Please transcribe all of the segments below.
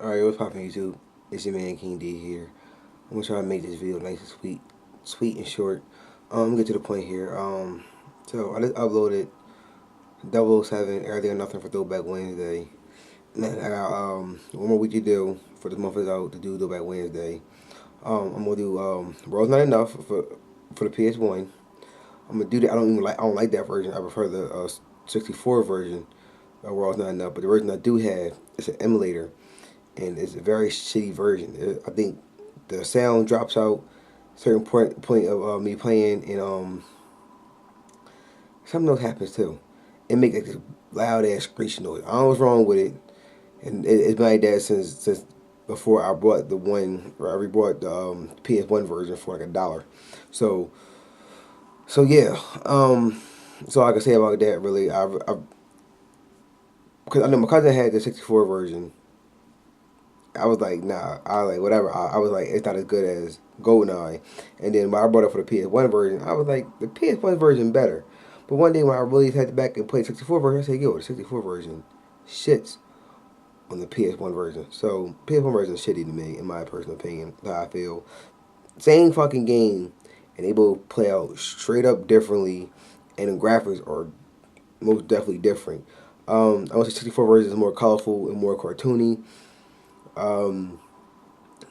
Alright, what's poppin' YouTube? It's your man King D here. I'm gonna try to make this video nice and sweet and short. Get to the point here. So I just uploaded 007 Everything or Nothing for Throwback Wednesday. Man, I got one more week to do for this month is out to do Throwback Wednesday. I'm gonna do World's Not Enough for the PS1. I'm gonna do that. I don't like that version. I prefer the 64 version of World's Not Enough. But the version I do have is an emulator, and it's a very shitty version. I think the sound drops out certain point of me playing, and something else happens too. It makes like this loud ass screeching noise. I don't know what's wrong with it, and it's been like that since before I bought the one. Or I rebought the PS1 version for like $1. So yeah. So all I can say about that really, because I know my cousin had the 64 version. I was like, nah. I was like, whatever. I was like, it's not as good as GoldenEye. And then when I brought it for the PS1 version, I was like, the PS1 version better. But one day when I really had to back and play the 64 version, I said, yo, the 64 version shits on the PS1 version. So PS1 version is shitty to me, in my personal opinion. How I feel. Same fucking game, and they both play out straight up differently, and the graphics are most definitely different. I want the 64 version is more colorful and more cartoony. Um,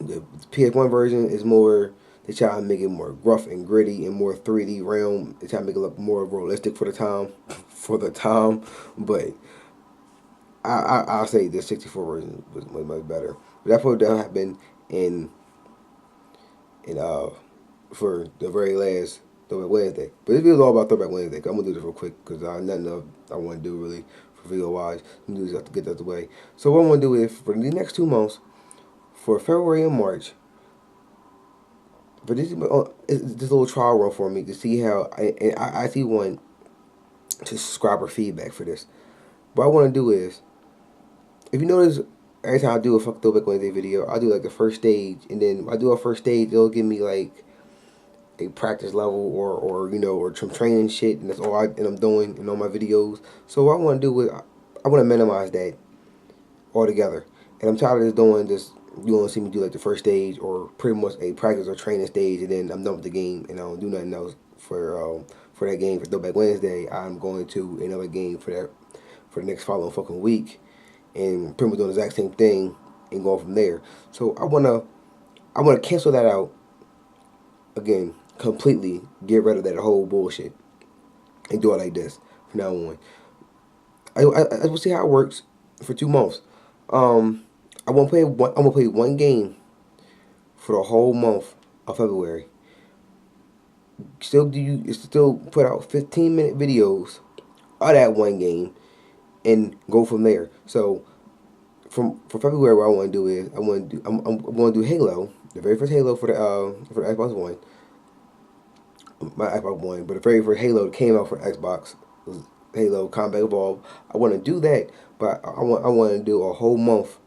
the PS1 version is more. They try to make it more gruff and gritty and more 3D realm. They try to make it look more realistic for the time, for the time. But I'll say the 64 version was much better. But that's what that happened in for the very last Throwback Wednesday. But this video is all about Throwback Wednesday. I'm gonna do this real quick because I nothing else I want to do really for video wise. I'm gonna just have to get that out the way. So what I'm gonna do is for the next 2 months, for February and March, for this little trial run for me to see how I actually want to subscriber feedback for this. What I want to do is, if you notice, every time I do a fuck Throwback Wednesday video, I do like the first stage, and then when I do a first stage, it'll give me like a practice level or or some training shit, and that's all I'm doing in all my videos. So what I want to do is I want to minimize that altogether, and I'm tired of just doing this. You want to see me do like the first stage or pretty much a practice or training stage, and then I'm done with the game and I don't do nothing else for that game for Throwback Wednesday. I'm going to another game for the next following fucking week, and pretty much doing the exact same thing and going from there. So I wanna cancel that out again completely. Get rid of that whole bullshit and do it like this from now on. I will see how it works for 2 months. Um, I'm gonna play one game for the whole month of February. Still put out 15-minute videos of that one game and go from there. So for February, what I want to do is I'm going to do Halo, the very first Halo for the Xbox One, my Xbox One, but the very first Halo that came out for Xbox was Halo Combat Evolved. I want to do that, but I want to do a whole month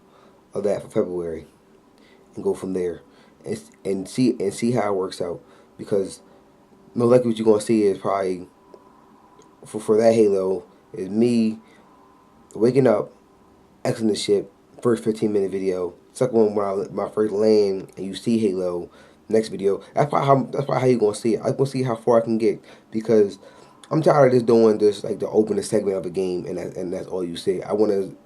of that for February and go from there and see how it works out, because no likely what you're gonna see is probably for that Halo is me waking up, exiting the ship, first 15-minute video. Second one when my first land and you see Halo. Next video. That's probably how you gonna see it. I'm gonna see how far I can get, because I'm tired of just doing this like the opening segment of a game and that's all you see. I want to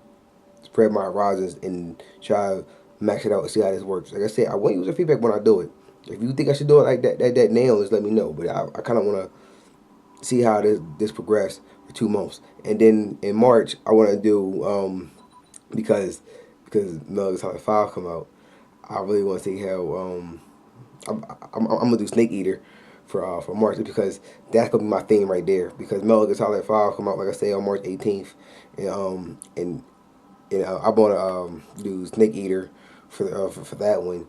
spread my horizons and try to max it out and see how this works. Like I said, I want user feedback when I do it. If you think I should do it like that now, just let me know. But I kind of want to see how this progress for 2 months, and then in March I want to do because Metal Gear Solid 5 come out. I really want to see how I'm gonna do Snake Eater for March, because that's gonna be my theme right there. Because Metal Gear Solid 5 come out, like I say, on March 18th, and I want to do Snake Eater for that one,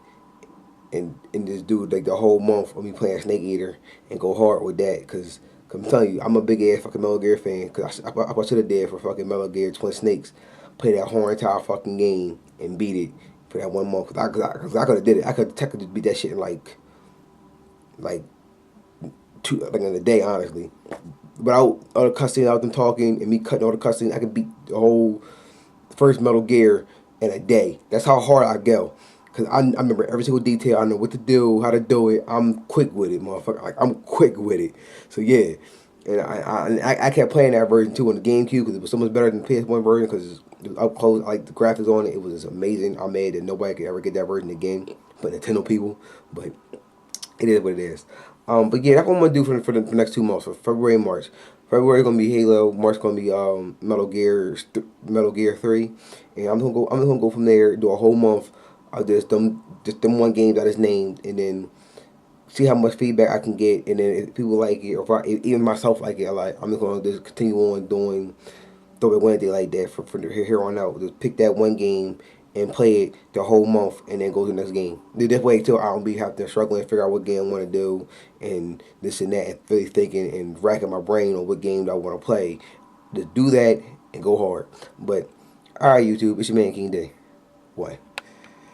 and just do like the whole month of me playing Snake Eater and go hard with that. Cause I'm telling you, I'm a big ass fucking Metal Gear fan. Cause I should have did for fucking Metal Gear Twin Snakes, play that whole entire fucking game and beat it for that 1 month. Cause I could have did it. I could technically beat that shit in like like in a day, honestly. Without all the cussing, out them talking and me cutting all the cussing, I could beat the whole first Metal Gear in a day. That's how hard I go. Cause I remember every single detail. I know what to do, how to do it. I'm quick with it, motherfucker. Like I'm quick with it. So yeah, and I kept playing that version too on the GameCube because it was so much better than the PS1 version because it was up close. Like the graphics on it, it was amazing. I'm mad that nobody could ever get that version again, but Nintendo people. But it is what it is. But yeah, that's what I'm gonna do for the next 2 months, for February and March. February gonna be Halo. March gonna be Metal Gear 3, and I'm just gonna go from there. Do a whole month of just them one games that is named, and then see how much feedback I can get, and then if people like it, or if even myself like it, I'm just gonna just continue on doing Throwback Wednesday like that for here on out. Just pick that one game and play it the whole month, and then go to the next game. This way till I don't be have to struggle and figure out what game I want to do, and this and that, and really thinking and racking my brain on what game I want to play. Just do that and go hard. But all right, YouTube, it's your man King Day. What?